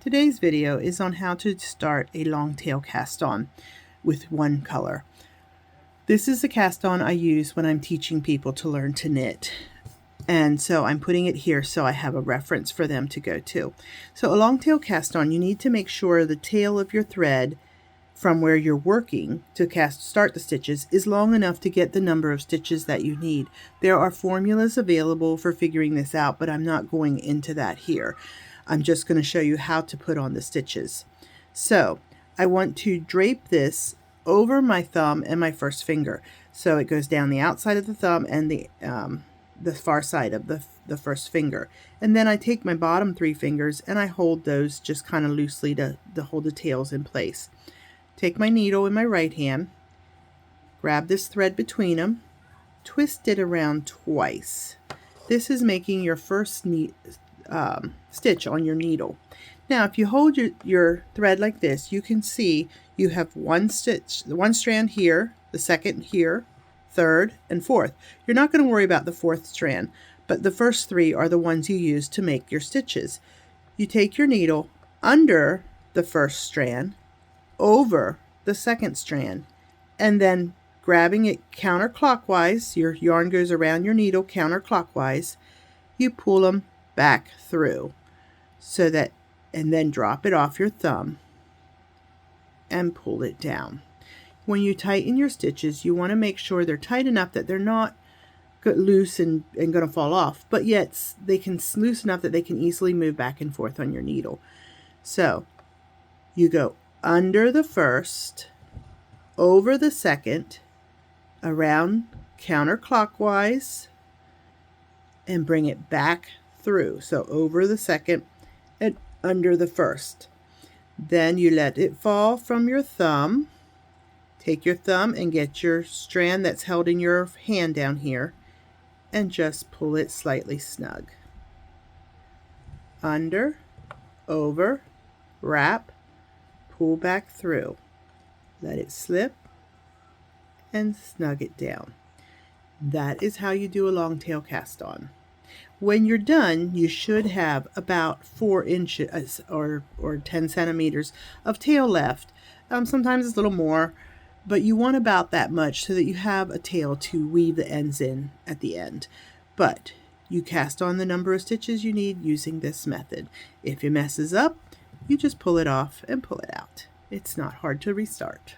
Today's video is on how to start a long tail cast on with one color. This is the cast on I use when I'm teaching people to learn to knit. And so I'm putting it here so I have a reference for them to go to. So a long tail cast on, you need to make sure the tail of your thread from where you're working to start the stitches is long enough to get the number of stitches that you need. There are formulas available for figuring this out, but I'm not going into that here. I'm just going to show you how to put on the stitches. So I want to drape this over my thumb and my first finger. So it goes down the outside of the thumb and the far side of the first finger. And then I take my bottom three fingers and I hold those just kind of loosely to hold the tails in place. Take my needle in my right hand, grab this thread between them, twist it around twice. This is making your first stitch on your needle. Now if you hold your thread like this, you can see you have one strand here, the second here, third, and fourth. You're not going to worry about the fourth strand, but the first three are the ones you use to make your stitches. You take your needle under the first strand, over the second strand, and then grabbing it counterclockwise, your yarn goes around your needle counterclockwise, you pull them back through so that, and then drop it off your thumb and pull it down. When you tighten your stitches, you want to make sure they're tight enough that they're not loose and going to fall off, but yet they can loose enough that they can easily move back and forth on your needle. So you go under the first, over the second, around counterclockwise, and bring it back through. So over the second and under the first. Then you let it fall from your thumb. Take your thumb and get your strand that's held in your hand down here and just pull it slightly snug. Under, over, wrap, pull back through. Let it slip and snug it down. That is how you do a long tail cast on. When you're done, you should have about 4 inches or 10 centimeters of tail left. Sometimes it's a little more, but you want about that much so that you have a tail to weave the ends in at the end. But you cast on the number of stitches you need using this method. If it messes up, you just pull it off and pull it out. It's not hard to restart.